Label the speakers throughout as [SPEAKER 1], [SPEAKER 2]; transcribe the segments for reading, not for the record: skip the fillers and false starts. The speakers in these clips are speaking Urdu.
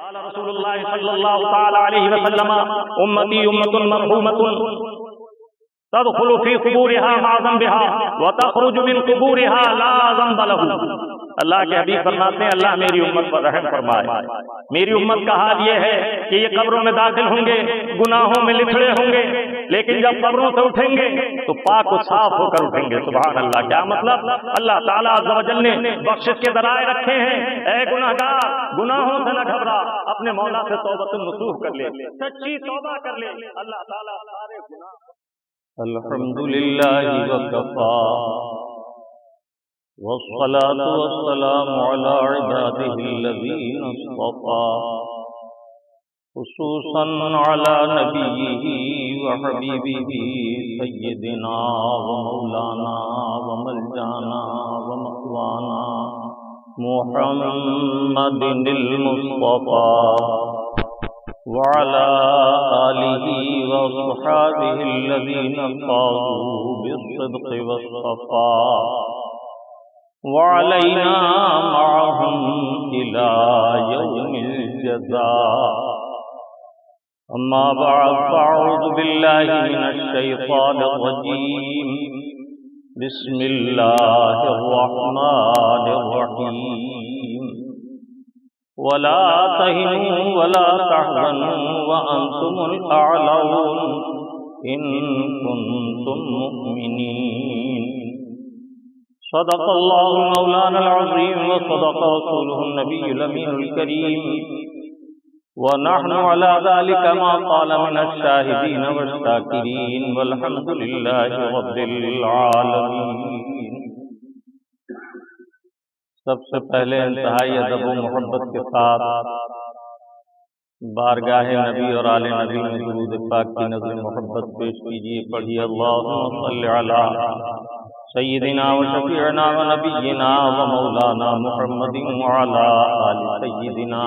[SPEAKER 1] قال رسول اللہ صلی اللہ تعالی علیہ وسلم امتی امت مرحومۃ تدخل فی قبورها مع ذنبها وتخرج من قبورها لا ذنب له۔ اللہ کے حبیب فرماتے ہیں اللہ میری امت پر رحم فرمائے، میری امت کا حال یہ ہے کہ یہ قبروں میں داخل ہوں گے، گناہوں میں لتھڑے ہوں گے، لیکن جب قبروں سے اٹھیں گے تو پاک و صاف ہو کر اٹھیں گے۔ سبحان اللہ! کیا مطلب؟ اللہ تعالیٰ عز و جل نے بخشش کے ذرائع رکھے ہیں۔ اے گناہگار، گناہوں سے نہ گھبرا، اپنے مولا سے توبۃ النصوح کر لے، سچی توبہ کر لے، اللہ تعالیٰ سارے گناہ۔
[SPEAKER 2] الحمدللہ وکفا والصلاة والسلام على عباده الذين اصطفى خصوصا على نبيه وحبيبه سيدنا ومولانا وملجانا ومأوانا محمد المصطفى وعلى آله وصحابه الذين فازوا بالصدق والصفاء وعلينا معهم إلى يوم الجزاء۔ أما بعد، فأعوذ بالله من الشيطان الرجيم، بسم الله الرحمن الرحيم، ولا تهنوا ولا تحزنوا وأنتم الأعلون إن كنتم مؤمنين۔ صدق الله مولانا العظيم وصدق رسوله النبي الأمين الكريم، ونحن على ذلك ما قال من الشاهدين والشاكرين، والحمد لله رب العالمين۔ سب سے پہلے انتہائی ادب و محبت کے ساتھ بارگاہ نبی اور آل نبی میں درود پاک کی نظر محبت پیش کیجیے۔ پڑھیے اللہم صلی علی سیدنا و شفیعنا و نبینا و مولانا محمد وعلی آل سیدنا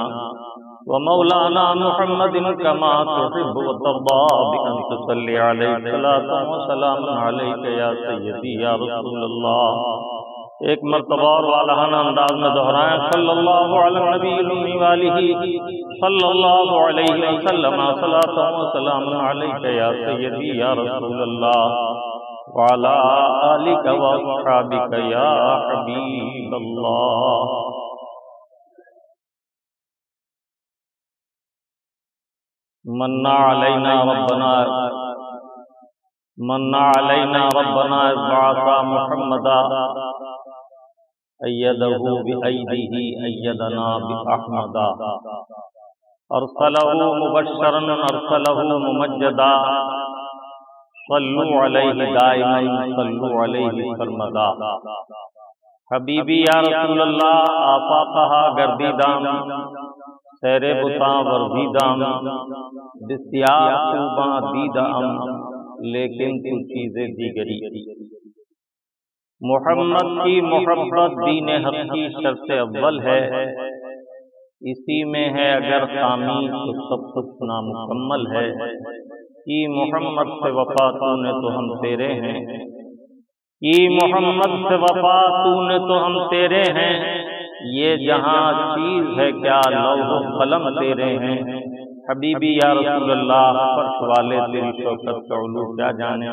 [SPEAKER 2] و مولانا محمد کما تحب و ترضى بأن تصلی علیہ صلاۃ و سلام علیک یا سیدی یا رسول اللہ۔ ایک مرتبہ اور والہانہ انداز میں دہرائیں، صلی اللہ علی النبی الأمی وآلہ صلی اللہ علیہ وسلم، صلاۃ و سلام علیک یا سیدی یا رسول اللہ وعلی آلک واصحابک یا حبیب اللہ۔ من علینا ربنا اذ بعث محمدا ایدہ بأیدہ ایدنا بأحمدا، ارسلہ مبشرا ارسلہ ممجدا، صلوا علیہ دائما صلوا علیہ سرمدا۔ حبیبی یا رسول اللہ، آفاقہا گردیدام، سیر بتاں ورزیدام، بسیار خوباں دیدام، لیکن تو چیزیں دیگری۔ محمد کی محبت دین حق کی شرط اول ہے، اسی میں ہے اگر خامی تو سب کچھ نامکمل ہے۔ کی محمد سے وفا تو نے تو ہم تیرے ہیں، کی محمد سے وفا تو نے تو ہم تیرے ہیں، یہ جہاں چیز ہے کیا لوح و قلم تیرے ہیں۔ حبیبی یا رسول اللہ، فرش والے تیری شوکت کا علو کیا جانے،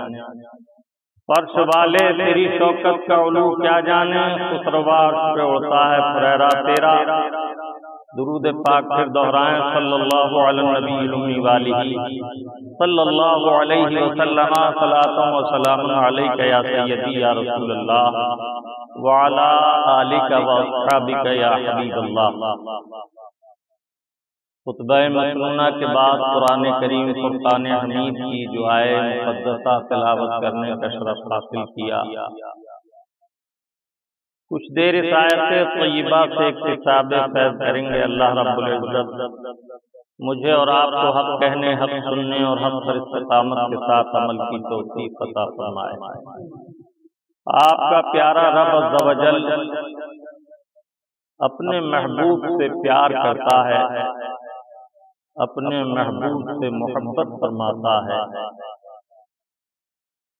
[SPEAKER 2] فرش والے تیری شوکت کا علو کیا جانے، خسروار پہ اڑتا ہے پریرا تیرا۔ درود پاک پھر دہرائیں، صلی اللہ علی النبی الأمی وآلہ صلی اللہ علیہ وسلم، صلاۃ و سلام علیک یا سیدی یا رسول اللہ وعلی آلک واصحابک یا حبیب اللہ۔ خطبہ مسنونہ کے بعد قرآن کریم فرقان حمید کی جو آئے مقدسہ تلاوت کرنے کا شرف حاصل کیا۔ کچھ دیر اس آیت طیبہ سے اکتساب فیض کریں گے۔ اللہ رب العزت مجھے اور آپ کو حق کہنے، حق سننے اور حق پر استقامت کے ساتھ عمل کی توفیق عطا فرمائے۔ آپ کا پیارا رب عز و جل اپنے محبوب سے پیار کرتا ہے، اپنے محبوب سے محبت فرماتا ہے،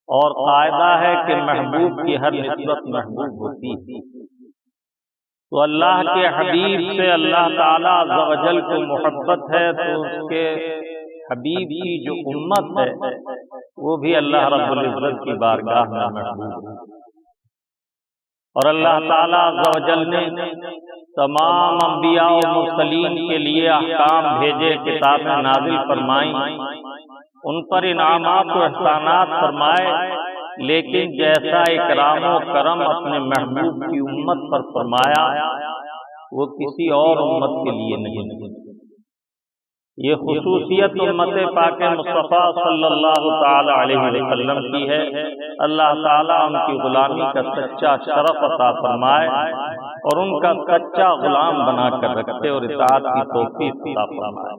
[SPEAKER 2] اور قاعدہ ہے کہ محبوب کی ہر نسبت محبوب ہوتی ہے۔ تو اللہ کے حبیب سے اللہ تعالیٰ عز و جل کو محبت ہے، تو اس کے حبیب کی جو امت ہے وہ بھی اللہ رب العزت کی بارگاہ میں محبوب ہے۔ اور اللہ تعالیٰ عز و جل نے تمام انبیاء و مرسلین کے لیے احکام بھیجے، کتابیں نازل فرمائیں، ان پر انعامات و احسانات فرمائے، لیکن جیسا اکرام و کرم اپنے محبوب کی امت پر فرمایا وہ کسی اور امت کے لیے نہیں۔ یہ خصوصیت امت پاک مصطفیٰ صلی اللہ تعالی علیہ وسلم کی ہے۔ اللہ تعالیٰ ان کی غلامی کا سچا شرف عطا فرمائے اور ان کا سچا غلام بنا کر رکھے اور اطاعت کی توفیق عطا فرمائے۔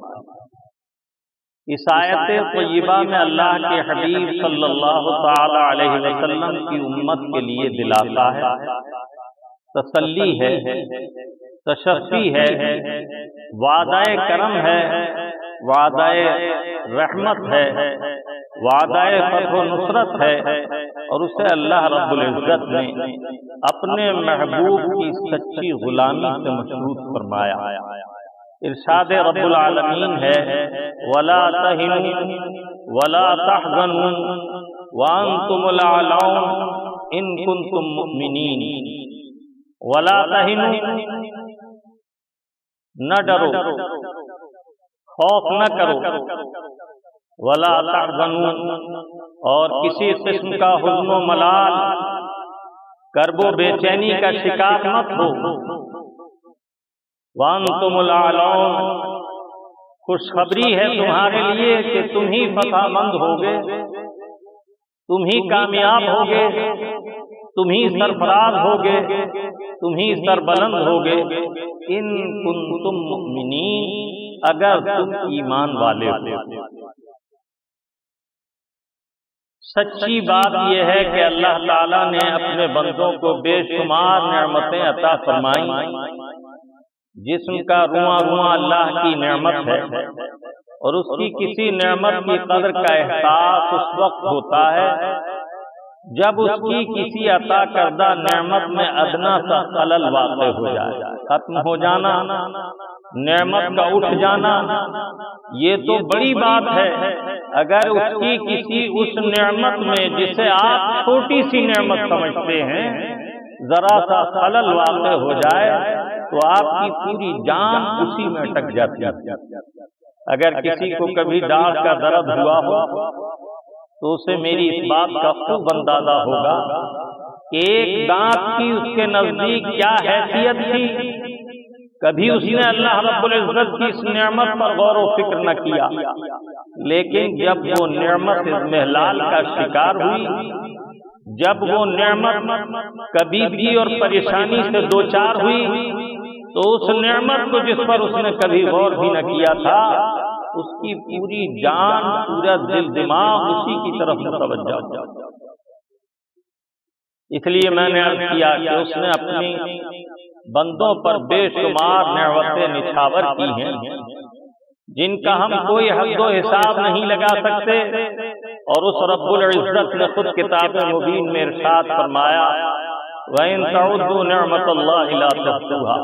[SPEAKER 2] اس آیت طیبہ میں اللہ کے حبیب صلی اللہ تعالی علیہ وسلم کی امت کے لیے دلاسا ہے، تسلی ہے، تشفی ہے، وعدہ کرم ہے، وعدہ رحمت ہے، وعدہ فتح و نصرت ہے، اور اسے اللہ رب العزت نے اپنے محبوب کی سچی غلامی سے مشروط فرمایا۔ ارشاد رب العالمین ہے وَلَا تَهِنُوا وَلَا تَحْزَنُوا وَأَنْتُمُ الْأَعْلَوْنَ إِن كُنتُم مُّؤْمِنِينَ۔ وَلَا تَهِنُوا، نہ ڈرو، خوف نہ کرو، وَلَا تَحْزَنُوا، اور کسی قسم کا حزن و ملال، کرب و بے چینی کا شکار مت ہو۔ وَأَنْتُمُ الْأَعْلَوْنَ، خوشخبری ہے تمہارے لیے کہ تم ہی فتح مند ہوگے، تم ہی کامیاب ہوگے، تم ہی سرفراز ہوگے، تم ہی سربلند ہوگے، ان کنتم مؤمنین، اگر تم ایمان والے ہو۔ سچی بات یہ ہے کہ اللہ تعالیٰ نے اپنے بندوں کو بے شمار نعمتیں عطا فرمائیں۔ جسم کا رواں رواں اللہ کی نعمت ہے، اور اس کی کسی نعمت کی قدر کا احساس اس وقت ہوتا ہے جب اس کی کسی عطا کردہ نعمت میں ادنا سا خلل واقع ہو جائے، ختم ہو جانا، نعمت کا اٹھ جانا، یہ تو بڑی بات ہے۔ اگر اس کی کسی اس نعمت میں جسے آپ چھوٹی سی نعمت سمجھتے ہیں ذرا سا خلل واقع ہو جائے تو آپ کی پوری جان اسی میں اٹک جاتی ہے۔ اگر کسی کو کبھی داڑھ کا درد ہوا ہو تو اسے میری اس بات کا خوب اندازہ ہوگا کہ ایک دانت کی اس کے نزدیک کیا حیثیت تھی۔ کبھی اس نے اللہ رب العزت کی اس نعمت پر غور و فکر نہ کیا، لیکن جب وہ نعمت اضمحلال کا شکار ہوئی، جب وہ نعمت کبھی بھی اور پریشانی سے دوچار ہوئی، تو اس نعمت کو جس پر اس نے کبھی غور بھی نہ کیا تھا، اس کی پوری جان، پورا دل دماغ اسی کی طرف متوجہ ہو۔ اس لیے میں نے عرض کیا کہ اس نے اپنی بندوں پر بے شمار نعمتیں نچھاور کی ہیں جن کا ہم کوئی حد و حساب نہیں لگا سکتے، اور اس رب العزت نے خود کتاب مبین میں ارشاد فرمایا وَإِن تَعُدُّوا نِعْمَةَ اللَّهِ لَا تُحْصُوهَا۔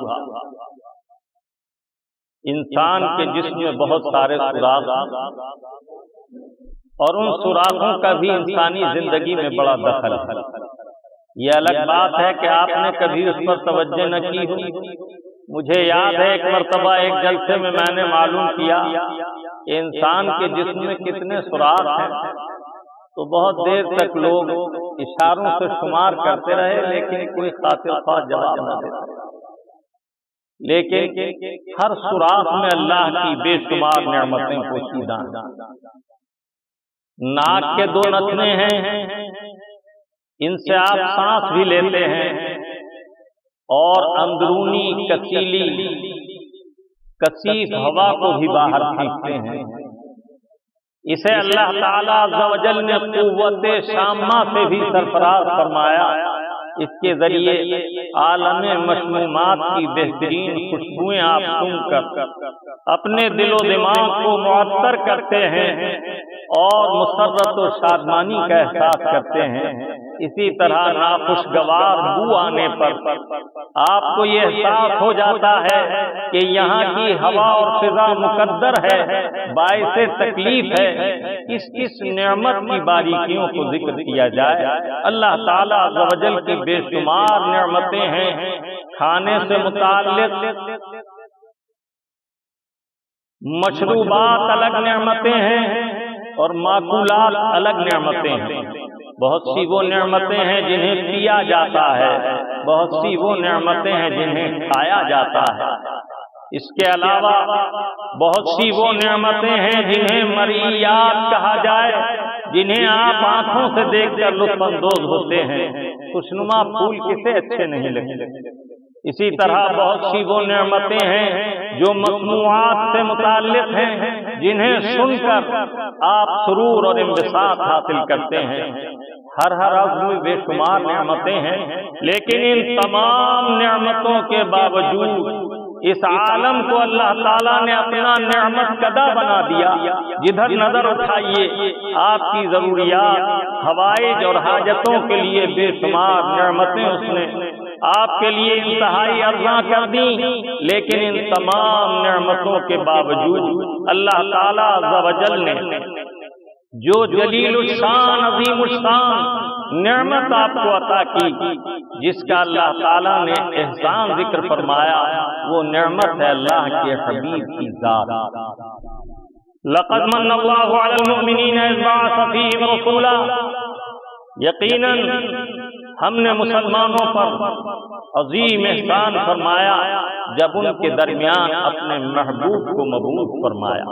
[SPEAKER 2] انسان کے جسم میں بہت سارے سوراخ ہیں، اور ان سوراخوں کا بھی انسانی زندگی میں بڑا دخل ہے۔ یہ الگ بات ہے کہ آپ نے کبھی اس پر توجہ نہ کی ہو۔ مجھے یاد ہے ایک مرتبہ ایک جلسے میں نے معلوم کیا کہ انسان کے جسم میں کتنے سوراخ ہیں، تو بہت دیر تک لوگ اشاروں سے شمار کرتے رہے لیکن کوئی خاطر خواہ جواب نہ دیتا۔ لیکن ہر سوراخ میں اللہ کی بے شمار نعمتیں پوشیدہ ہیں۔ ناک کے دو نتنے ہیں، ان سے آپ سانس بھی لیتے ہیں، اور اندرونی کسیلی کثیف ہوا کو بھی باہر پھینکتے ہیں۔ اسے اللہ تعالیٰ عز و جل نے قوت شامہ سے بھی سرفراز فرمایا۔ اس کے ذریعے عالم مشمومات کی بہترین خوشبوئیں آپ سن کر اپنے دل و دماغ کو معطر کرتے ہیں اور مسرت و شادمانی کا احساس کرتے ہیں۔ اسی طرح ناخوشگوار بو آنے پر آپ کو یہ احساس ہو جاتا ہے کہ یہاں کی ہوا اور فضا مقدر ہے، باعث تکلیف ہے، کس نعمت کی باریکیوں کو ذکر کیا جائے۔ اللہ تعالیٰ عز و جل کی بے شمار نعمتیں ہیں، کھانے سے متعلق مشروبات الگ نعمتیں ہیں اور معقولات الگ نعمتیں ہیں۔ بہت سی وہ نعمتیں ہیں جنہیں پیا جاتا ہے، بہت سی وہ نعمتیں ہیں جنہیں کھایا جاتا ہے۔ اس کے علاوہ بہت سی وہ نعمتیں ہیں جنہیں مرئیات کہا جائے، جنہیں آپ آنکھوں سے دیکھ کر لطف اندوز ہوتے ہیں۔ خوشنما پھول کسے اچھے نہیں لگتے۔ اسی طرح بہت سی وہ نعمتیں ہیں جو مسموعات سے متعلق ہیں، جنہیں سن کر آپ سرور اور انبساط حاصل کرتے ہیں۔ ہر عضو میں بے شمار نعمتیں ہیں، لیکن ان تمام نعمتوں کے باوجود اس عالم کو اللہ تعالیٰ نے اپنا نعمت کدہ بنا دیا۔ جدھر نظر اٹھائیے آپ کی ضروریات، حوائج اور حاجتوں کے لیے بے شمار نعمتیں اس نے آپ کے لیے انتہائی ارزاں کر دیں، لیکن ان تمام نعمتوں کے باوجود اللہ تعالیٰ عز و جل نے جو جلیل الشان عظیم الشان نعمت آپ کو عطا کی، جس کا اللہ تعالیٰ نے احسان ذکر فرمایا، وہ نعمت ہے اللہ کے حبیب کی ذات۔
[SPEAKER 1] لقد من اللہ علی المؤمنین اذ بعث فیہم رسولا، یقیناً ہم نے مسلمانوں پر عظیم احسان فرمایا جب ان کے درمیان اپنے محبوب کو مبعوث فرمایا۔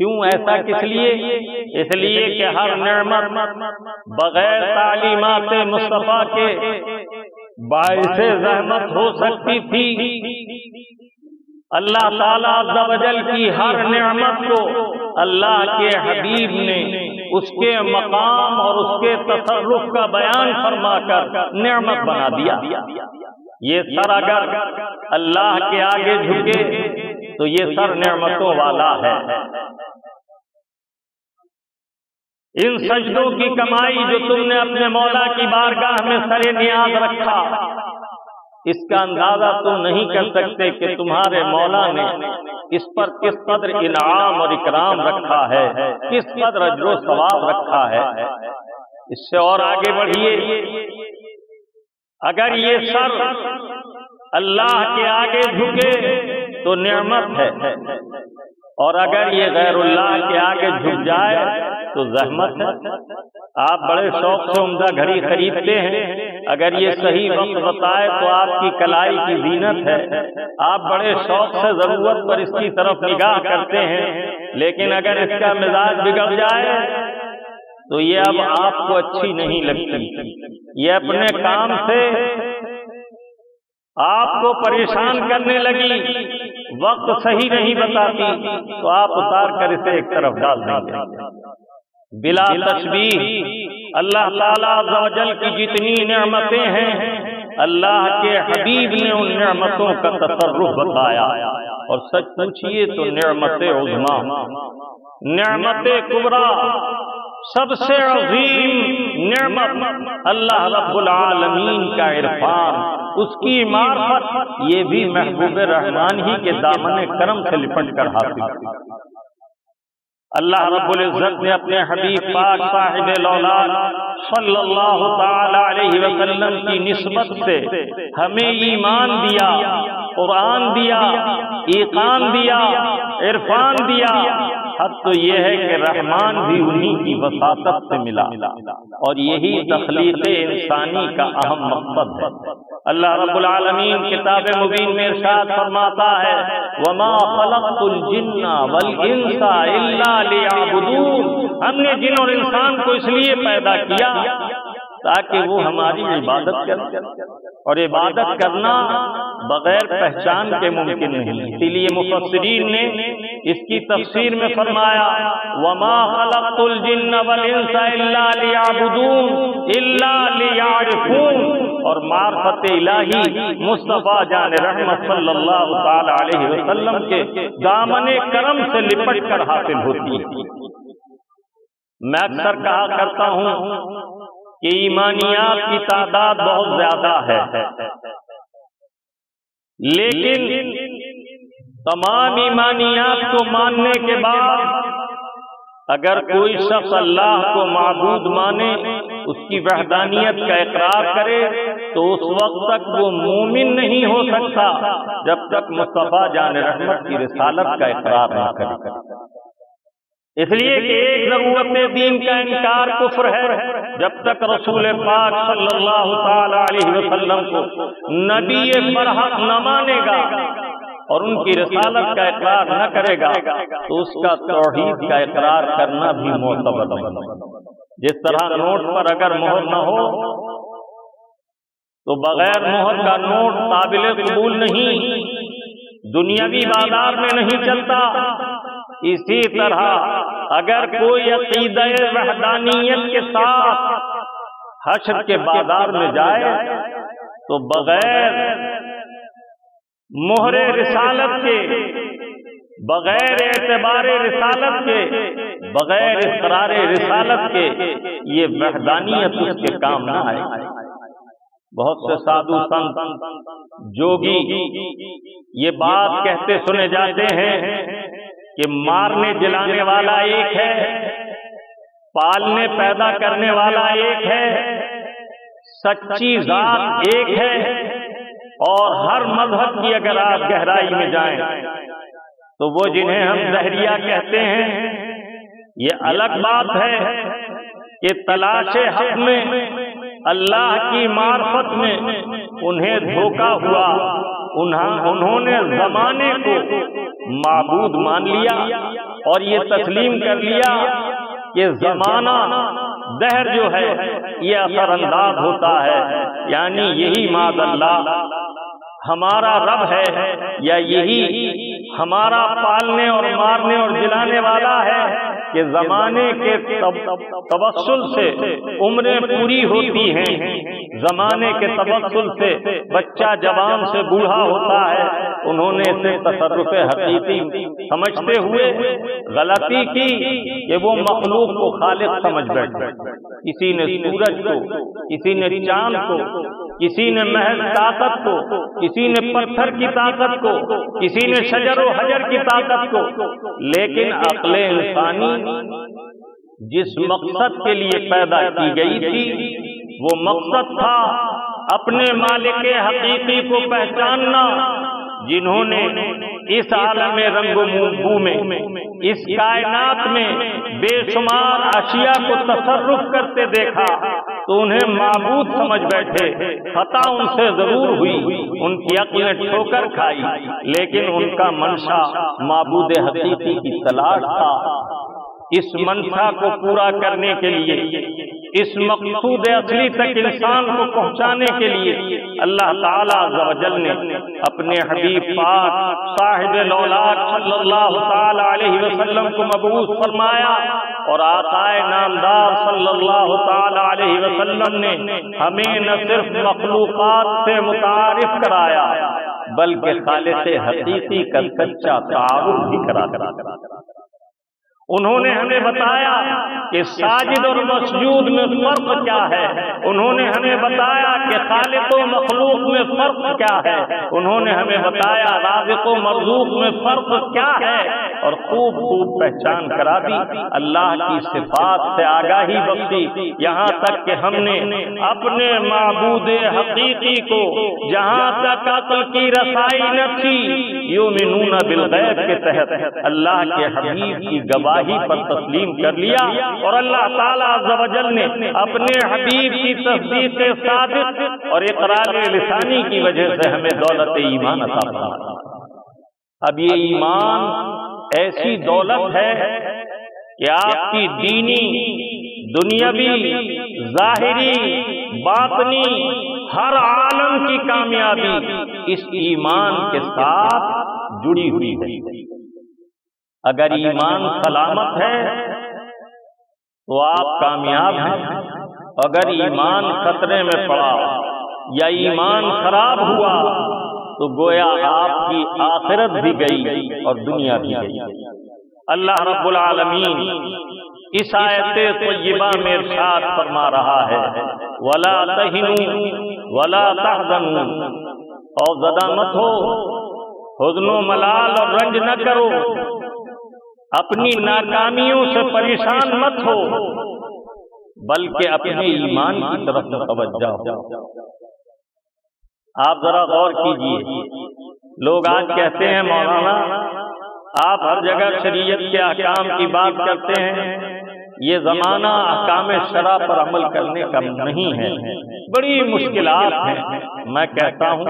[SPEAKER 1] کیوں ایسا کس لیے؟ اس لیے کہ ہر نعمت بغیر تعلیمات مصطفیٰ کے باعث زحمت ہو سکتی تھی۔ اللہ تعالیٰ عز و جل کی ہر نعمت کو اللہ کے حبیب نے اس کے مقام اور اس کے تصرف کا بیان فرما کر نعمت بنا دیا۔ یہ سر اگر اللہ کے آگے جھکے تو یہ سر نعمتوں والا ہے۔ ان سجدوں کی کمائی جو تم نے اپنے مولا کی بارگاہ میں سر نیاز رکھا، اس کا اندازہ تم نہیں کر سکتے کہ تمہارے مولا نے اس پر کس قدر انعام اور اکرام رکھا ہے، کس قدر اجر و ثواب رکھا ہے۔ اس سے اور آگے بڑھیے، اگر یہ سر اللہ کے آگے جھکے تو نعمت ہے، اور اگر یہ غیر اللہ کے آگے جھک جائے تو زحمت ہے۔ آپ بڑے شوق سے عمدہ گھڑی خریدتے ہیں، اگر یہ صحیح وقت بتائے تو آپ کی کلائی کی زینت ہے۔ آپ بڑے شوق سے ضرورت پر اس کی طرف نگاہ کرتے ہیں، لیکن اگر اس کا مزاج بگڑ جائے تو یہ اب آپ کو اچھی نہیں لگتی، یہ اپنے کام سے آپ کو پریشان کرنے لگی، وقت صحیح نہیں بتاتی تو آپ اتار کر اسے ایک طرف ڈال دیں گے۔ بلا تشبیہ اللہ تعالیٰ عز و جل کی جتنی نعمتیں ہیں، اللہ کے حبیب نے ان نعمتوں کا تصرف بتایا، اور سچ پوچھئے تو نعمت عظمیٰ، نعمت کبریٰ، سب سے عظیم نعمت اللہ رب العالمین کا عرفان، اس کی معرفت، یہ بھی محبوب رحمان ہی کے دامن کرم سے لپٹ کر حاصل۔ اللہ رب العزت نے اپنے حبیب پاک صاحب الاولاد صلی اللہ تعالی علیہ وسلم کی نسبت سے ہمیں ایمان دیا، قرآن دیا، ایقان دیا، عرفان دیا۔ حد تو یہ ہے کہ رحمان بھی انہی کی وساطت سے ملا، اور یہی تخلیق انسانی کا اہم مقصد ہے۔ اللہ رب العالمین کتاب مبین میں ارشاد فرماتا ہے، وَمَا خَلَقْتُ الْجِنَّ وَالْإِنسَ إِلَّا لِيَعْبُدُونَ، ہم نے جن اور انسان کو اس لیے پیدا کیا تاکہ وہ ہماری عبادت کریں، اور عبادت کرنا بغیر پہچان کے ممکن نہیں۔ اسی لیے مفسرین نے اس کی تفسیر میں فرمایا، وَمَا خَلَقْتُ الْجِنَّ وَالْإِنسَ إِلَّا لِيَعْبُدُونَ إِلَّا لِيَعْرِفُونَ، اور معرفت الہی مصطفیٰ جان رحمت صلی اللہ تعالی علیہ وسلم کے دامن کرم سے لپٹ کر حاصل ہوتی ہے۔ میں اکثر کہا کرتا ہوں کہ ایمانیات کی تعداد بہت زیادہ ہے، لیکن تمام ایمانیات کو ماننے کے بعد اگر کوئی شخص اللہ کو معبود مانے، اس کی وحدانیت کا اقرار کرے، تو اس وقت تک وہ مومن نہیں ہو سکتا جب تک مصطفیٰ جان رحمت کی رسالت کا اقرار نہ کرے۔ اس لیے کہ ایک ضرورت دین کا انکار کفر ہے، جب تک رسول پاک صلی اللہ تعالی علیہ وسلم کو نبی برحق نہ مانے گا اور ان کی رسالت کا اقرار نہ کرے گا تو اس کا توحید کا اقرار کرنا بھی معتبر ہے۔ جس طرح نوٹ پر اگر مہر نہ ہو تو بغیر مہر کا نوٹ قابل قبول نہیں، دنیاوی بازار میں نہیں چلتا۔ اسی طرح اگر کوئی عقیدہ وحدانیت کے ساتھ حشر کے بازار میں جائے تو بغیر مہر رسالت کے، بغیر اعتبار رسالت کے، بغیر اقرار رسالت کے یہ وحدانیت اس کے کام نہ آئے۔ بہت سے سادھو سنت جوگی یہ بات کہتے سنے جاتے ہیں کہ مارنے جلانے والا ایک ہے، پالنے پیدا کرنے والا ایک ہے، سچی ذات ایک ہے، اور ہر مذہب کی اگر آپ گہرائی میں جائیں تو وہ جنہیں ہم ظاہریہ کہتے ہیں، یہ الگ بات ہے کہ تلاش حق میں، اللہ کی معرفت میں انہیں دھوکہ ہوا، انہوں نے زمانے کو معبود مان لیا اور یہ تسلیم کر لیا کہ زمانہ دہر جو ہے یہ اثر انداز ہوتا ہے، یعنی یہی معاذ اللہ ہمارا رب ہے، یا یہی ہمارا پالنے اور مارنے اور جلانے والا ہے کہ زمانے کے تبسل سے عمریں پوری ہوتی ہیں، زمانے کے تبسل سے بچہ جوان سے بوڑھا ہوتا ہے۔ انہوں نے اسے تصرف حقیقی سمجھتے ہوئے غلطی کی کہ وہ مخلوق کو خالق سمجھ بیٹھے۔ کسی نے سورج کو، کسی نے چاند کو، کسی نے محض طاقت کو، کسی نے پتھر کی طاقت کو، کسی نے شجر و حجر کی طاقت کو، لیکن عقل انسانی جس مقصد کے لیے پیدا کی گئی تھی وہ مقصد تھا اپنے مالک حقیقی کو پہچاننا، جنہوں نے اس عالم رنگ و بو میں، اس کائنات میں بے شمار اشیاء کو تصرف کرتے دیکھا تو انہیں معبود سمجھ بیٹھے۔ خطا ان سے ضرور ہوئی، ان کی عقل نے ٹھوکر کھائی، لیکن ان کا منشا معبود حقیقی کی تلاش تھا۔ اس منشا کو پورا کرنے کے لیے، اس مقصود اصلی تک انسان کو پہنچانے کے لیے اللہ تعالیٰ عز و جل نے اپنے حبیب پاک صاحب لولاک صلی اللہ تعالی علیہ وسلم کو مبعوث فرمایا، اور آقائے نامدار صلی اللہ تعالی علیہ وسلم نے ہمیں نہ صرف مخلوقات سے متعارف کرایا بلکہ خالق حقیقی کا سچا تعارف بھی کرا۔ انہوں نے ہمیں بتایا کہ ساجد اور مسجود میں فرق کیا ہے، انہوں نے ہمیں بتایا کہ خالق و مخلوق میں فرق کیا ہے، انہوں نے ہمیں بتایا رازق و مرزوق میں فرق کیا ہے، اور خوب پہچان کرا دی، اللہ کی صفات سے آگاہی بخشی، یہاں تک کہ ہم نے اپنے معبود حقیقی کو جہاں تک عقل کی رسائی نہ تھی یؤمنون بالغیب کے تحت اللہ کے حبیب کی گواہی پر تسلیم کر لیا، اور اللہ تعالیٰ عز و جل نے اپنے حبیب کی تصدیق صادق اور اقرار لسانی کی وجہ سے ہمیں دولت ایمان عطا فرمایا۔ اب یہ ایمان ایسی دولت ہے کہ آپ کی دینی، دنیاوی، ظاہری، باطنی ہر عالم کی کامیابی اس ایمان کے ساتھ جڑی ہوئی ہے۔ اگر ایمان سلامت ہے تو آپ کامیاب ہیں، اگر ایمان خطرے میں پڑا یا ایمان خراب ہوا تو گویا آپ کی آخرت بھی گئی اور دنیا بھی گئی۔ اللہ رب العالمین
[SPEAKER 2] اس آیت طیبہ میں ارشاد فرما رہا ہے وَلَا تَهِنُوا وَلَا تَحْزَنُوا، اور زدہ مت ہو، حزن و ملال اور رنج نہ کرو، اپنی ناکامیوں سے پریشان مت ہو، بلکہ اپنے ایمان کی طرف متوجہ ہو۔ آپ ذرا غور کیجئے، لوگ آج کہتے ہیں مولانا آپ ہر جگہ شریعت کے احکام کی بات کرتے ہیں، یہ زمانہ احکام شرع پر عمل کرنے کا نہیں ہے، بڑی مشکلات ہیں۔ میں کہتا ہوں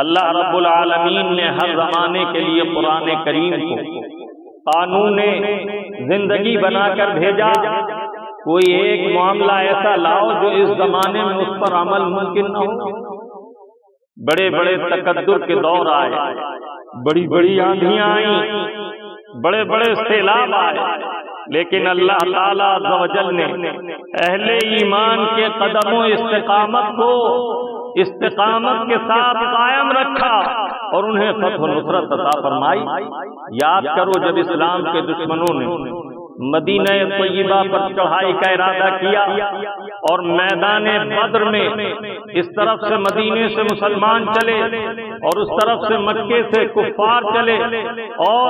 [SPEAKER 2] اللہ رب العالمین نے ہر زمانے کے لیے قرآن کریم کو قانون زندگی بنا کر بھیجا۔ کوئی ایک معاملہ ایسا لاؤ جو اس زمانے میں اس پر عمل ممکن نہ ہو۔ بڑے بڑے تقدر کے دور آئے، بڑی بڑی آندھیاں آئیں، بڑے بڑے سیلاب آئے، لیکن اللہ تعالیٰ عز و جل نے اہل ایمان کے قدم و استقامت کو استقامت کے ساتھ قائم رکھا اور انہیں فتح و نصرت عطا فرمائی۔ یاد کرو جب اسلام کے دشمنوں نے مدینہ طیبہ پر چڑھائی کا ارادہ کیا اور میدان بدر میں اس طرف سے مدینے سے مسلمان چلے اور اس طرف سے مکے سے کفار چلے اور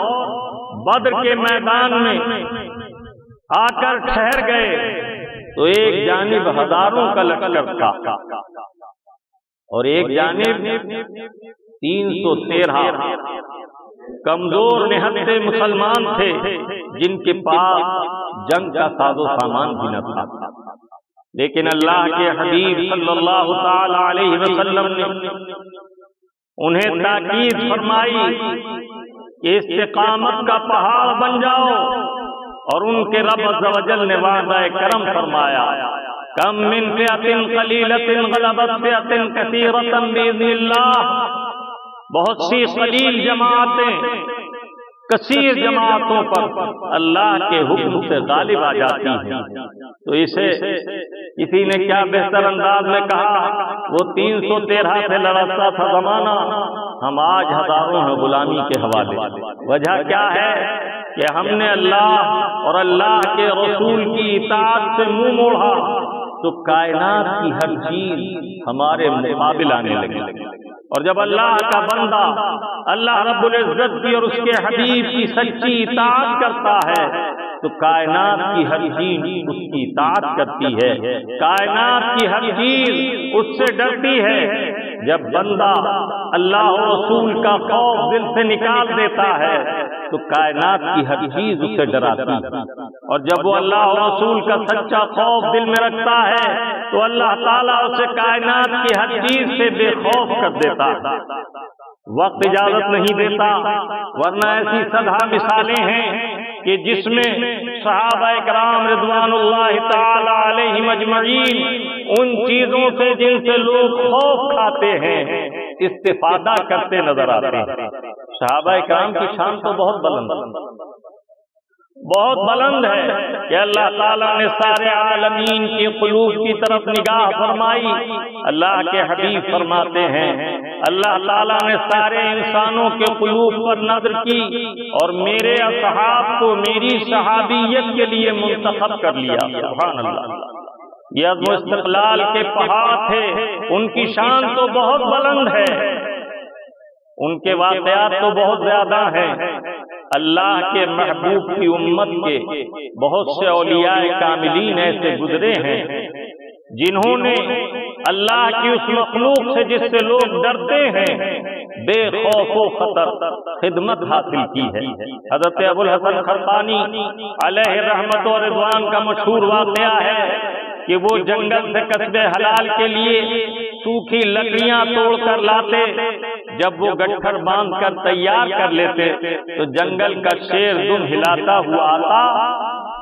[SPEAKER 2] بدر کے میدان میں آ کر ٹھہر گئے تو ایک جانب ہزاروں کا لشکر تھا اور ایک جانب 313 کمزور نہتے مسلمان تھے جن کے پاس جنگ کا ساز و سامان بھی نہ تھا، لیکن اللہ کے حبیب صلی اللہ تعالی علیہ وسلم نے انہیں تاکید فرمائی کہ استقامت کا پہاڑ بن جاؤ، اور ان کے رب عز و جل نے وعدہ کرم فرمایا کم من فئۃ قلیلۃ غلبت فئۃ کثیرۃ باذن اللہ، بہت سی قلیل جماعتیں کثیر جماعتوں پر اللہ کے حکم سے غالب آ جاتی ہیں۔ تو اسے کسی نے کیا بہتر انداز میں کہا، وہ 313 سے لڑتا تھا زمانہ، ہم آج ہزاروں ہیں غلامی کے حوالے۔ وجہ کیا ہے کہ ہم نے اللہ اور اللہ کے رسول کی اطاعت سے منہ موڑا تو کائنات کی ہر چیز ہمارے مقابل آنے لگی، اور جب اللہ کا بندہ اللہ رب العزت کی اور اس کے حبیب کی سچی اطاعت کرتا ہے تو کائنات کی ہر چیز اس کی اطاعت کرتی ہے، کائنات کی ہر چیز اس سے ڈرتی ہے۔ جب بندہ اللہ اور رسول کا خوف دل سے نکال دیتا ہے تو کائنات کی ہر چیز اسے ڈراتی ہے، اور جب وہ اللہ اور رسول کا سچا خوف دل میں رکھتا ہے تو اللہ تعالیٰ اسے کائنات کی ہر چیز سے بے خوف کر دیتا ہے۔ وقت اجازت نہیں دیتا، ورنہ ایسی سدھا مثالیں ہیں کہ جس میں صحابہ کرام رضوان اللہ تعالی علیہم اجمعین ان چیزوں سے جن سے لوگ خوف کھاتے ہیں استفادہ کرتے نظر آتے ہیں۔ صحابہ کرام کی شان تو بہت بلند ہے کہ اللہ تعالیٰ نے سارے عالمین کی قلوب کی طرف نگاہ فرمائی۔ اللہ کے حبیب فرماتے ہیں اللہ تعالیٰ نے سارے انسانوں کے قلوب پر نظر کی اور میرے اصحاب کو میری صحابیت کے لیے منتخب کر لیا۔ سبحان اللہ، یہ عزم و استقلال کے پہاڑ تھے، ان کی شان تو بہت بلند ہے، ان کے واقعات تو بہت زیادہ ہیں۔ اللہ کے محبوب کی امت کے بہت سے اولیاء کاملین ایسے گزرے ہیں جنہوں نے اللہ کی اس مخلوق سے جس سے لوگ ڈرتے ہیں بے خوف و خطر خدمت حاصل کی ہے۔ حضرت ابو الحسن خرقانی علیہ رحمت و رضوان کا مشہور واقعہ ہے کہ وہ جنگل سے کسب حلال کے لیے سوکھی لکڑیاں توڑ کر لاتے، جب وہ گٹھر باندھ کر تیار کر لیتے تو جنگل کا شیر دم ہلاتا ہوا آتا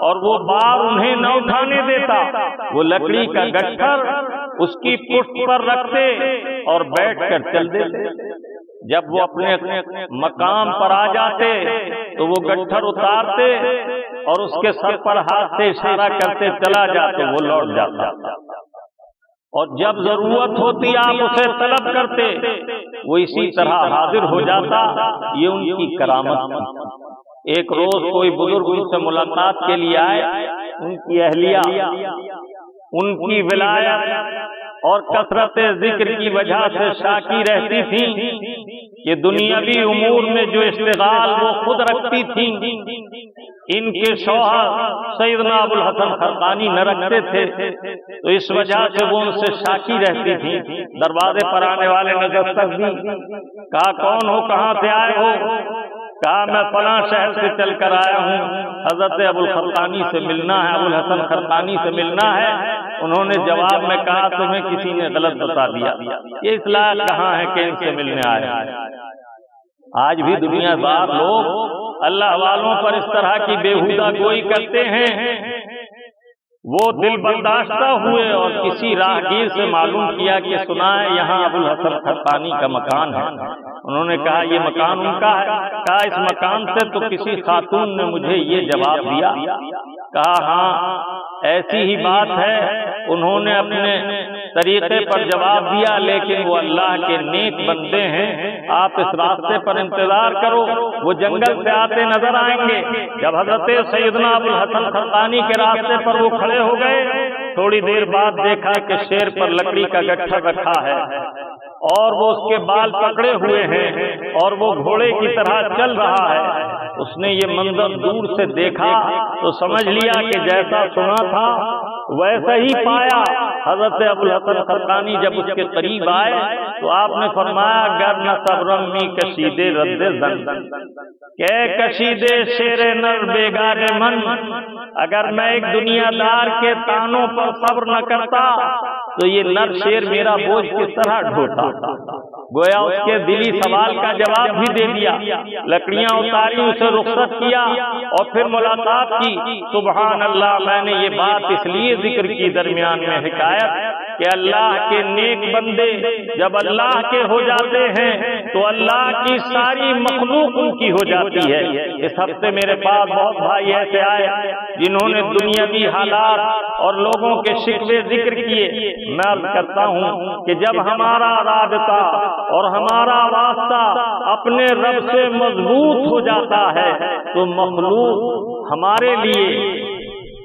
[SPEAKER 2] اور وہ بار انہیں نہ اٹھانے دیتا، وہ لکڑی کا گٹھر اس کی پشت پر رکھتے اور بیٹھ کر چل دیتے۔ جب وہ اپنے مقام پر آ جاتے تو وہ گٹھر اتارتے اور اس کے سر پر ہاتھ سے اشارہ کرتے چلا جاتے، وہ لوٹ جاتا، اور جب ضرورت ہوتی آپ اسے طلب کرتے وہ اسی طرح حاضر ہو جاتا۔ یہ ان کی کرامت تھی۔ ایک روز کوئی بزرگ ان سے ملاقات کے لیے آئے، ان کی اہلیہ، ان کی ولایت اور کثرت ذکر کی وجہ سے شاکی رہتی تھیں کہ دنیاوی امور میں جو اشتغال وہ خود رکھتی تھیں ان کے شوہر سیدنا ابو الحسن خرقانی نہ رکھتے تھے، تو اس وجہ سے وہ ان سے شاکی رہتی تھیں۔ دروازے پر آنے والے نے دستک دی، کہا کون ہو، کہاں سے آئے ہو؟ کہا میں فلاں شہر سے چل کر آیا ہوں، حضرت ابو الخرقانی سے ملنا ہے، ابو الحسن خرقانی سے ملنا ہے۔ انہوں نے جواب میں کہا تمہیں کسی نے غلط بتا دیا، یہ اصلاح کہاں ہے کہ ان سے ملنے آئے۔ آج بھی دنیا دار لوگ اللہ والوں پر اس طرح کی بےہودہ گوئی کرتے ہیں۔ وہ دل برداشتہ ہوئے اور کسی راہگیر سے معلوم کیا کہ سنا ہے یہاں ابو الحسن خرقانی کا مکان ہے۔ انہوں نے کہا یہ مکان ان کا ہے؟ کہا اس مکان سے تو کسی خاتون نے مجھے یہ جواب دیا۔ کہا ہاں ایسی ہی بات ہے، انہوں نے اپنے طریقے پر جواب دیا، لیکن وہ اللہ کے نیک بندے ہیں، آپ اس راستے پر انتظار کرو، وہ جنگل سے آتے نظر آئیں گے۔ جب حضرت سیدنا ابو الحسن خرقانی کے راستے پر وہ کھڑے ہو گئے، تھوڑی دیر بعد دیکھا کہ شیر پر لکڑی کا گٹھا رکھا ہے اور وہ اس کے بال پکڑے ہوئے ہیں اور وہ گھوڑے کی طرح چل رہا ہے۔ اس نے یہ منظر دور سے دیکھا تو سمجھ لیا کہ جیسا سنا تھا ویسا ہی پایا۔ حضرت ابو الحسن خرقانی جب اس کے قریب آئے تو آپ نے فرمایا گر نہ صبرمی کشیدے رد زن کہ کشیدے شیر نر بیگار من، اگر میں ایک دنیا دار کے تانوں پر صبر نہ کرتا تو یہ نر شیر میرا بوجھ کس طرح ڈھوتا۔ گویا اس کے دلی سوال کا جواب بھی دے دیا، لکڑیاں اتاری، اسے رخصت کیا اور پھر ملاقات کی۔ سبحان اللہ، میں نے یہ بات اس لیے ذکر کی درمیان میں حکایت کہ اللہ کے نیک بندے جب اللہ کے ہو جاتے ہیں تو اللہ کی ساری مخلوق ان کی ہو جاتی ہے۔ اس ہفتے میرے پاس بہت بھائی ایسے آئے جنہوں نے دنیاوی حالات اور لوگوں کے شکوے ذکر کیے۔ میں عرض کرتا ہوں کہ جب ہمارا رابطہ اور ہمارا واسطہ اپنے رب سے مضبوط ہو جاتا ہے تو مخلوق ہمارے لیے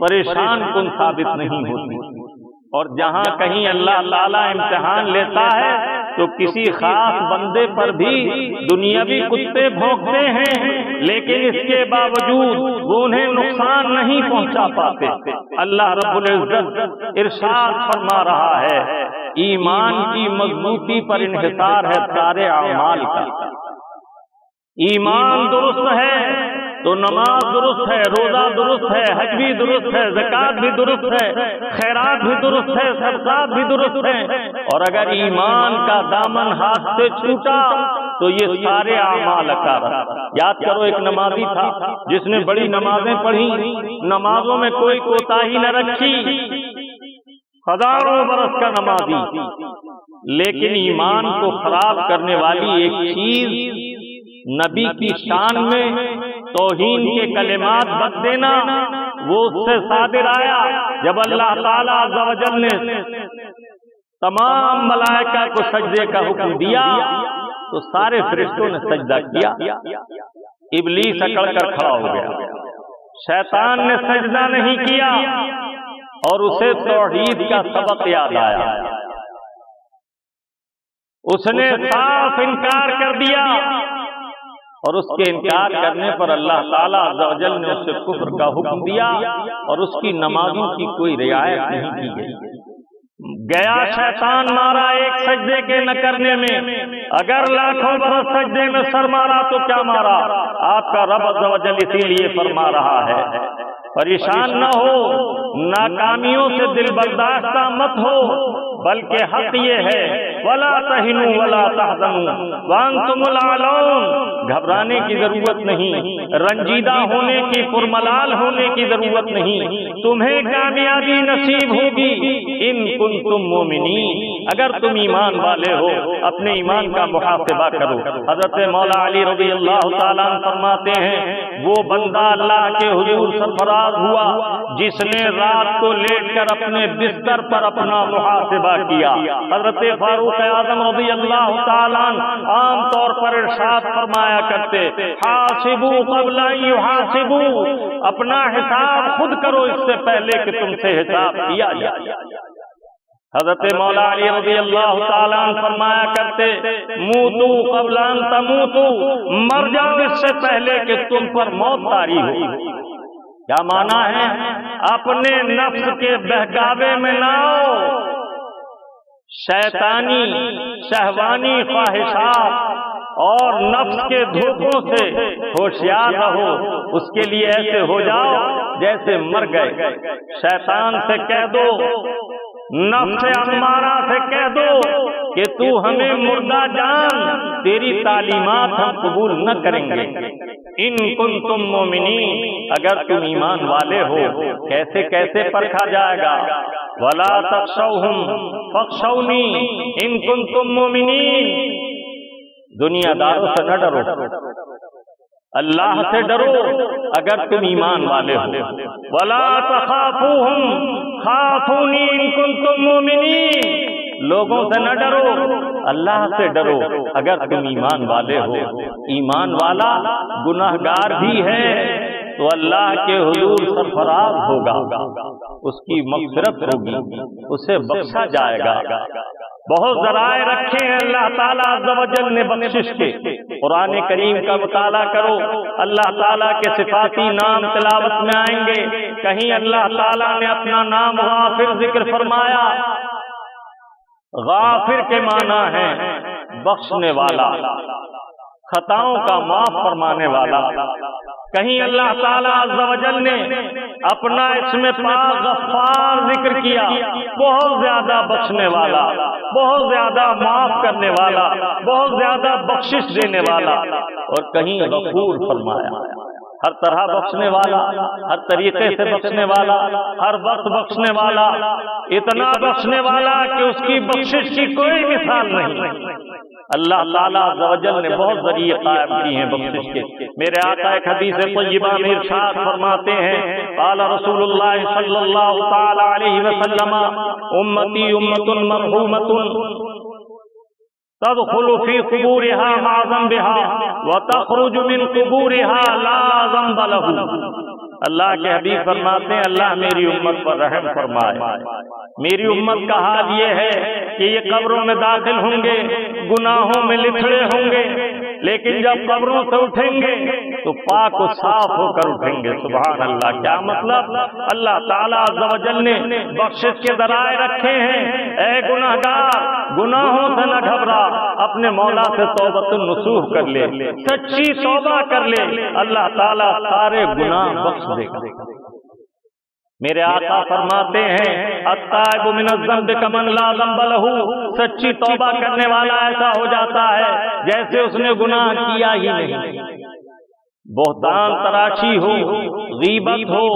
[SPEAKER 2] پریشان کن ثابت نہیں ہوتی، اور جہاں کہیں اللہ تعالیٰ امتحان لیتا ہے تو کسی خاص بندے پر بھی دنیاوی کتے بھونکتے ہیں، لیکن اس کے باوجود وہ انہیں نقصان نہیں پہنچا پاتے۔ اللہ رب العزت ارشاد فرما رہا ہے ایمان کی مضبوطی پر انحصار ہے سارے اعمال کا۔ ایمان درست ہے تو نماز درست ہے، روزہ درست ہے، حج بھی درست ہے، زکوٰۃ بھی درست ہے، خیرات بھی درست ہے، صدقات بھی درست ہیں۔ اور اگر ایمان کا دامن ہاتھ سے چھوٹا تو یہ سارے اعمال اکارت۔ یاد کرو ایک نمازی تھا جس نے بڑی نمازیں پڑھی، نمازوں میں کوئی کوتاہی نہ رکھی، ہزاروں برس کا نمازی، لیکن ایمان کو خراب کرنے والی ایک چیز نبی کی شان میں توہین کے کلمات بک دینا، وہ اس سے صادر آیا۔ جب اللہ تعالیٰ عز و جل نے تمام ملائکہ کو سجدے کا حکم دیا تو سارے فرشتوں نے سجدہ کیا، ابلیس اکڑ کر کھڑا ہو گیا، شیطان نے سجدہ نہیں کیا اور اسے توحید کا سبق یاد آیا، اس نے صاف انکار کر دیا، اور اس کے انکار کرنے پر اللہ تعالیٰ عز و جل نے اسے کفر کا حکم دیا اور اس کی نمازوں کی کوئی رعایت نہیں کی گئی۔ گیا شیطان مارا ایک سجدے کے نہ کرنے میں، اگر لاکھوں برس سجدے میں سر مارا تو کیا مارا؟ آپ کا رب عز و جل اسی لیے فرما رہا ہے پریشان نہ ہو، ناکامیوں سے دل برداشتہ مت ہو، بلکہ حق یہ ہے وَلَا تَهِنُوا وَلَا تَحْزَنُوا وَأَنْتُمُ الْأَعْلَوْنَ، گھبرانے کی ضرورت نہیں، رنجیدہ ہونے کی، پرملال ہونے کی ضرورت نہیں، تمہیں کامیابی نصیب ہوگی ان کنتم مومنین، اگر تم ایمان والے ہو۔ اپنے ایمان کا محاسبہ کرو۔ حضرت مولا علی رضی اللہ تعالیٰ عنہ فرماتے ہیں وہ بندہ اللہ کے حضور سرفراز ہوا جس نے رات کو لیٹ کر اپنے بستر پر اپنا محاسبہ
[SPEAKER 1] کیا۔ حضرت فاروق اعظم رضی اللہ تعالیٰ عنہ عام طور پر ارشاد فرمایا کرتے، حاسبوا قبل ان یحاسبوا، اپنا حساب خود کرو اس سے پہلے کہ تم سے حساب کیا جائے۔ حضرت مولا علی رضی اللہ تعالیٰ عنہ فرمایا کرتے، موتو قبل ان تموتو، مر جاؤ اس سے پہلے کہ تم پر موت طاری ہو۔ کیا معنی ہے؟ اپنے نفس کے بہکاوے میں نہ آؤ، شیطانی شہوانی خواہشات اور نفس کے دھوکوں سے ہوشیار رہو، اس کے لیے ایسے ہو جاؤ جیسے مر گئے۔ شیطان سے کہہ دو، نفس امارہ سے کہہ دو کہ تو ہمیں مردہ جان، تیری تعلیمات ہم قبول نہ کریں گے۔ ان کنتم مومنین، اگر تم ایمان والے ہو۔ کیسے کیسے پرکھا جائے گا؟ ولا تخشوہم فاخشونی ان کنتم مومنین، دنیا داروں سے نہ ڈرو، اللہ سے ڈرو اگر تم ایمان والے ہو۔ ولا تخافوہم خافونی ان کنتم مومنین، لوگوں سے نہ ڈرو، اللہ سے ڈرو اگر تم ایمان والے ہو۔ ایمان والا گناہگار بھی ہے تو اللہ کے حضور سرفراز ہوگا، اس کی مغفرت ہوگی، اسے بخشا جائے گا۔ بہت ذرائع رکھے ہیں اللہ تعالیٰ عز و جل نے بخشش کے۔ قرآن کریم کا مطالعہ کرو، اللہ تعالیٰ کے صفاتی نام تلاوت میں آئیں گے۔ کہیں اللہ تعالیٰ نے اپنا نام غافر ذکر فرمایا، غافر کے معنی ہے بخشنے والا، خطاؤں کا معاف فرمانے والا۔ کہیں اللہ تعالیٰ عز و جل نے اپنا اسم پاک غفار ذکر کیا، بہت زیادہ بخشنے والا، بہت زیادہ معاف کرنے والا، بہت زیادہ بخشش دینے والا۔ اور کہیں غفور فرمایا، ہر طرح بخشنے والا، ہر طریقے سے بخشنے والا، ہر وقت بخشنے والا، اتنا بخشنے والا کہ اس کی بخشش کی کوئی مثال نہیں۔ اللہ تعالیٰ عز و جل نے بہت ذریعے قائم کی ہیں بخشش کے۔ میرے آقا ایک حدیث طیبہ میں ارشاد فرماتے ہیں، قال رسول اللہ صلی اللہ تعالی علیہ وسلم، امتی امت مرحومۃ تدخل فی قبورها مع ذنبها وتخرج من قبورها لا ذنب له۔ اللہ کے حبیب فرماتے ہیں، اللہ میری امت پر رحم فرمائے۔ میری امت کا حال یہ ہے کہ یہ قبروں میں داخل ہوں گے، گناہوں میں لتھڑے ہوں گے، لیکن جب قبروں سے اٹھیں گے تو پاک و صاف ہو کر اٹھیں گے۔ سبحان اللہ! کیا مطلب؟ اللہ تعالیٰ عز و جل نے بخشش کے ذرائع رکھے ہیں۔ اے گناہگار، گناہوں سے نہ گھبرا، اپنے مولا سے توبۃ النصوح کر لے، سچی توبہ کر لے، اللہ تعالیٰ سارے گناہ بخش دے گا۔ میرے آقا فرماتے ہیں، التائب من الذنب کمن لا ذنب لہ، سچی توبہ کرنے والا ایسا ہو جاتا ہے جیسے اس نے گناہ کیا ہی نہیں۔ بہتان تراشی ہو، غیبت ہو،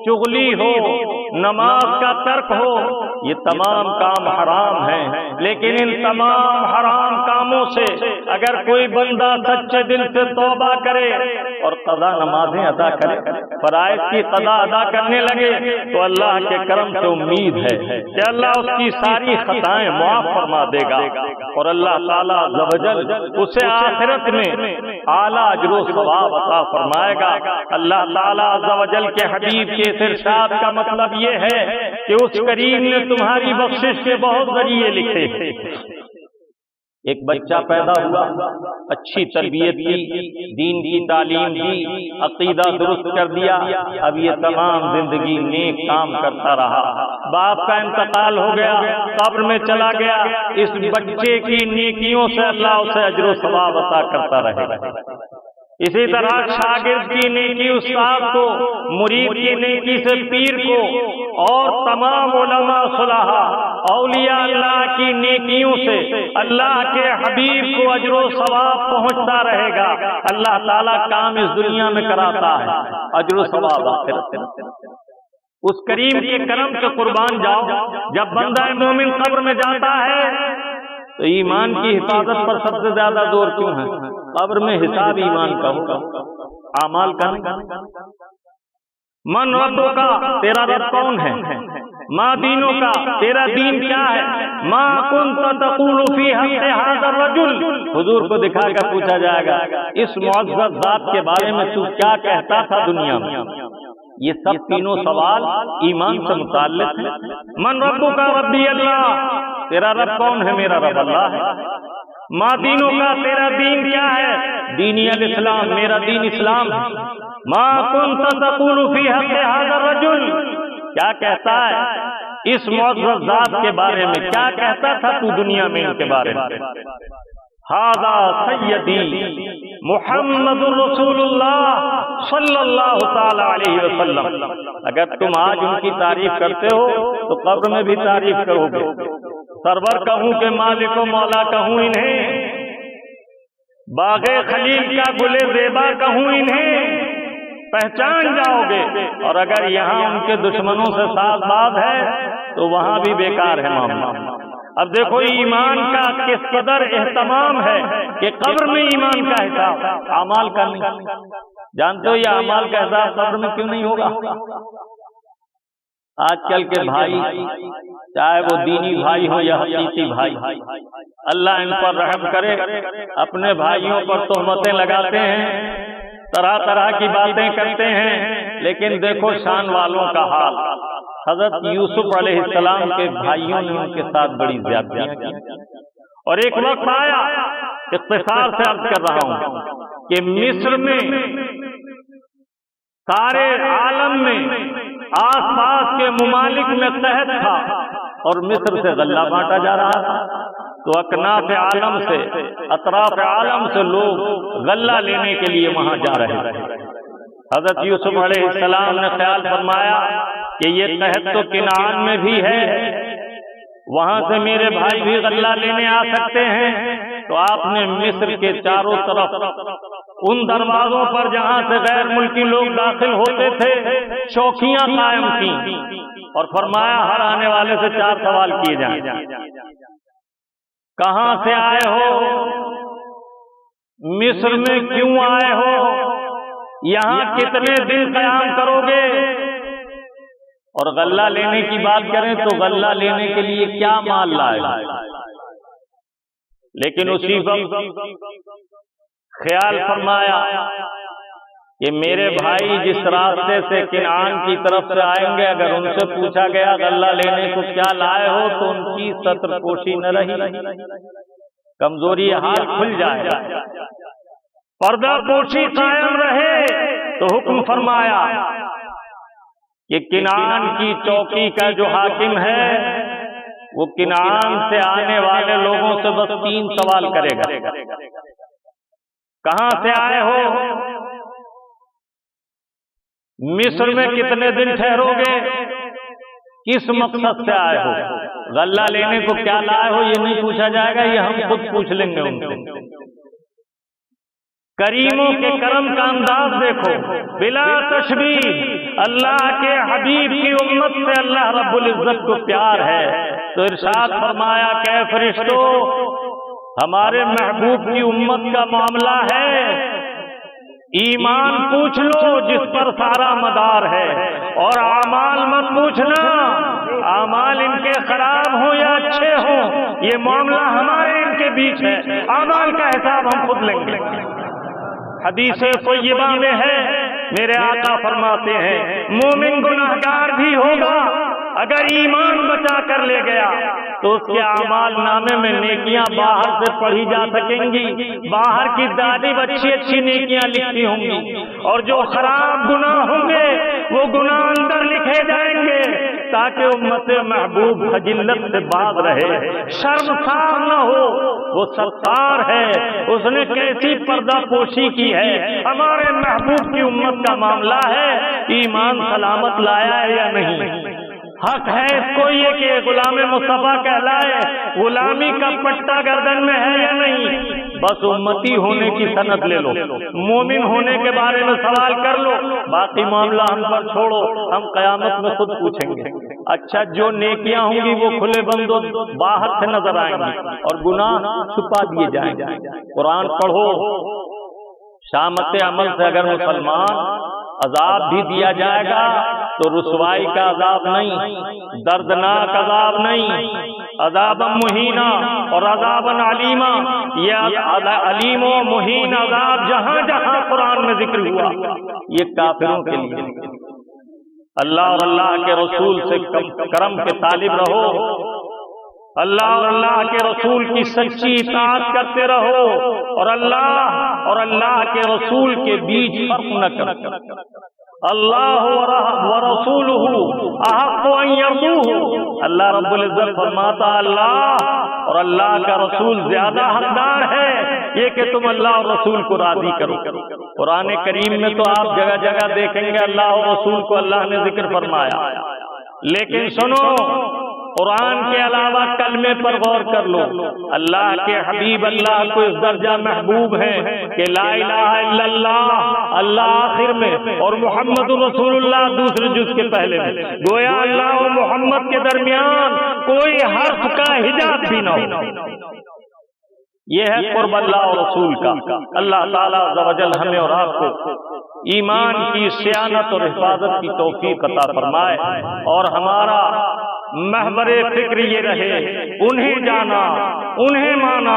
[SPEAKER 1] چغلی ہو، نماز کا ترک ہو، یہ تمام کام حرام ہیں، لیکن ان تمام حرام کاموں سے اگر کوئی بندہ سچے دل سے توبہ کرے اور قضا نمازیں ادا کرے، فرائض کی قضا ادا کرنے لگے، تو اللہ کے کرم سے امید ہے کہ اللہ اس کی ساری خطائیں معاف فرما دے گا، اور اللہ تعالیٰ عز و جل اسے آخرت میں اعلیٰ اجر و ثواب عطا فرمائے گا۔ اللہ تعالیٰ عز و جل کے حبیب کے ارشاد کا مطلب یہ ہے کہ اس کریم نے تمہاری بخشش کے بہت ذریعے لکھے۔ ایک بچہ پیدا ہوا، اچھی تربیت کی، دین کی تعلیم دی، عقیدہ درست کر دیا، اب یہ تمام زندگی نیک کام کرتا رہا۔ باپ کا انتقال ہو گیا، قبر میں چلا گیا، اس بچے کی نیکیوں سے اللہ اسے اجر و ثواب عطا کرتا رہے گا۔ اسی طرح شاگرد کی نیکی استاد کو، مرید کی نیکی سے پیر کو، اور تمام علماء صلحاء اولیاء اللہ کی نیکیوں سے اللہ کے حبیب کو اجر و ثواب پہنچتا رہے گا۔ اللہ تعالیٰ کام اس دنیا میں کراتا ہے، اجر و ثواب آخرت میں۔ اس کریم کے کرم سے قربان جاؤ۔ جب بندہ مومن قبر میں جاتا ہے تو ایمان کی حفاظت پر سب سے زیادہ زور کیوں ہے؟ قبر میں حساب ایمان کا ہوگا، اعمال کا نہیں۔ من ربک کا، تیرا رب کون ہے؟ ما دینوں کا، تیرا دین کیا ہے؟ ما کنت تقول فی حق ھذا الرجل، حضور کو دکھا کر پوچھا جائے گا اس معزز ذات کے بارے میں تو کیا کہتا تھا دنیا میں؟ یہ سب تینوں سوال ایمان سے متعلق ہیں۔ من ربک؟ ربی اللہ، تیرا رب کون ہے؟ میرا رب اللہ ہے۔ ما دینوں کا، تیرا دین کیا ہے؟ دینی الاسلام، میرا دین اسلام ہے۔ ما کنت تقول فی حق ھذا الرجل، کیا کہتا ہے اس معزز ذات کے بارے میں، کیا کہتا تھا تو دنیا میں ان کے بارے میں؟ ھذا سیدی محمد رسول اللہ صلی اللہ تعالی علیہ وسلم۔ اگر تم آج ان کی تعریف کرتے ہو تو قبر میں بھی تعریف کرو گے۔ سرور کہوں کہ مالک و مولا کہوں انہیں، باغ خلیل کا گل زیبا کہوں انہیں، پہچان جاؤ گے۔ اور اگر یہاں ان کے دشمنوں سے ساز باز ہے تو وہاں بھی بیکار ہے معاملہ۔ اب دیکھو ایمان کا کس قدر اہتمام ہے کہ قبر میں ایمان کا حساب، اعمال کا نہیں۔ جانتے ہو یہ اعمال کا حساب قبر میں کیوں نہیں ہوگا؟ آج کل کے بھائی، چاہے وہ دینی بھائی ہو یا حقیقی بھائی، اللہ ان پر رحم کرے، اپنے بھائیوں پر تہمتیں لگاتے ہیں، طرح طرح کی باتیں کرتے ہیں، لیکن دیکھو شان والوں کا حال۔ حضرت یوسف علیہ السلام کے بھائیوں نے ان کے ساتھ بڑی زیادتیاں کی، اور ایک وقت آیا، اختصار سے عرض کر رہا ہوں کہ مصر میں، سارے عالم میں، آس پاس کے ممالک میں قحط تھا اور مصر سے غلہ بانٹا جا رہا تھا، تو اکناف عالم سے، اطراف عالم سے لوگ غلہ لینے کے لیے وہاں جا رہے تھے۔ حضرت یوسف علیہ السلام نے خیال فرمایا کہ یہ قحط تو کنعان میں بھی ہے، وہاں سے میرے بھائی بھی غلہ لینے آ سکتے ہیں، تو آپ نے مصر کے چاروں طرف ان دروازوں پر جہاں سے غیر ملکی لوگ داخل ہوتے تھے چوکیاں قائم کی، اور فرمایا ہر آنے والے سے 4 سوال کیے جائیں۔ کہاں سے آئے ہو؟ مصر میں کیوں آئے ہو؟ یہاں کتنے دن قیام کرو گے؟ اور غلہ لینے کی بات کریں تو غلہ لینے کے لیے کیا مال لائے؟ لیکن اسی وقت خیال فرمایا کہ میرے بھائی جس راستے سے کنعان کی طرف سے آئیں گے، اگر ان سے پوچھا گیا غلہ لینے کو کیا لائے ہو تو ان کی ستر پوشی نہ رہی، کمزوری حال کھل جائے، پردہ پوشی قائم رہے۔ تو حکم فرمایا کہ کنعان کی چوکی کا جو حاکم ہے وہ کنعان سے آنے والے لوگوں سے بس 3 سوال کرے گا۔ کہاں سے آئے ہو؟ مصر میں کتنے دن ٹھہرو گے؟ کس مقصد سے آئے ہو؟ غلہ لینے کو کیا لائے ہو یہ نہیں پوچھا جائے گا، یہ ہم خود پوچھ لیں گے ان سے۔ کریموں کے کرم کا انداز دیکھو، بلا تشبیہ اللہ کے حبیب کی امت سے اللہ رب العزت کو پیار ہے، تو ارشاد فرمایا کہ فرشتوں ہمارے محبوب کی امت کا معاملہ ہے، ایمان پوچھ لو جس پر سارا مدار ہے، اور اعمال مت پوچھنا، اعمال ان کے خراب ہوں یا اچھے ہوں یہ معاملہ ہمارے ان کے بیچ ہے، اعمال کا حساب ہم خود لیں گے۔ حدیث طیبہ میں ہے میرے آقا فرماتے ہیں مومن گناہگار بھی ہوگا، اگر ایمان بچا کر لے گیا تو اس کے اعمال نامے میں نیکیاں باہر سے پڑھی جا سکیں گی، باہر کی دادی اچھی اچھی نیکیاں لکھی ہوں گی، اور جو خراب گناہ ہوں گے وہ گناہ اندر لکھے جائیں گے، تاکہ امت محبوب خجلت سے باز رہے، شرمسار نہ ہو۔ وہ ستار ہے، اس نے کیسی پردہ پوشی کی ہے، ہمارے محبوب کی امت کا معاملہ ہے، ایمان سلامت لایا ہے یا نہیں، حق ہے اس کو یہ کہ غلام مصطفیٰ کہلائے، غلامی کا پٹا گردن میں ہے یا نہیں، بس امتی ہونے کی سند لے لو، مومن ہونے کے بارے میں سوال کر لو، باقی معاملہ ہم پر چھوڑو، ہم قیامت میں خود پوچھیں گے۔ اچھا جو نیکیاں ہوں گی وہ کھلے بندوں باہر سے نظر آئیں گی اور گناہ چھپا دیے جائیں گے۔ قرآن پڑھو، شامت عمل سے اگر مسلمان
[SPEAKER 2] عذاب بھی دیا جائے گا تو رسوائی کا عذاب نہیں، دردناک عذاب نہیں، عذاب مہینہ اور عذاب علیمہ۔ یہ علیم و مہین عذاب جہاں جہاں قرآن میں ذکر ہوا یہ کافروں کے لیے۔ اللہ اور اللہ کے رسول سے کرم کے طالب رہو، اللہ اور اللہ کے رسول کی سچی اطاعت کرتے رہو، اور اللہ کے رسول کے بیچ فرق نہ کرو۔ اللہ ورسولہ احق ان یرضوہ، اللہ رب العزت فرماتا اللہ اور اللہ کا رسول زیادہ حقدار ہے یہ کہ تم اللہ اور رسول کو راضی کرو۔ قرآن کریم میں تو آپ جگہ جگہ دیکھیں گے اللہ اور رسول کو اللہ نے ذکر فرمایا، لیکن سنو قرآن کے علاوہ کلمے پر غور کر لو۔ اللہ کے حبیب اللہ کو اس درجہ محبوب ہے کہ لا الہ الا اللہ اللہ آخر میں اور محمد رسول اللہ دوسرے جز کے پہلے میں، گویا اللہ اور محمد کے درمیان کوئی حرف کا حجاب بھی نہ ہو۔ یہ ہے قرب اللہ اور رسول کا۔ اللہ تعالیٰ عز و جل ہمیں اور آپ کو ایمان کی صیانت اور حفاظت کی توفیق عطا فرمائے، اور ہمارا محور فکر یہ رہے انہیں جانا انہیں مانا،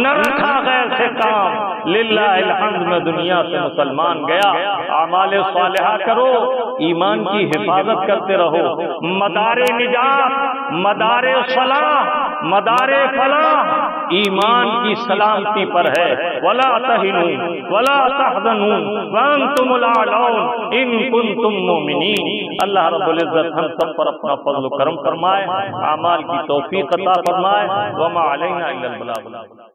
[SPEAKER 2] نہ رکھا غیر سے کام۔ للہ الحمد میں دنیا سے مسلمان گیا، اعمال صالحہ کرو، ایمان کی حفاظت کرتے رہو، مدار نجات، مدار صلاح، مدار فلاح ایمان کی سلامتی پر ہے۔ ولا تہنوا ولا تحزنوا وانتم الاعلون ان کنتم مؤمنین۔ اللہ رب العزت ہم سب پر اپنا فضل و کرم فرمائے، اعمال کی توفیق عطا فرمائے۔ وما علینا الا البلاغ۔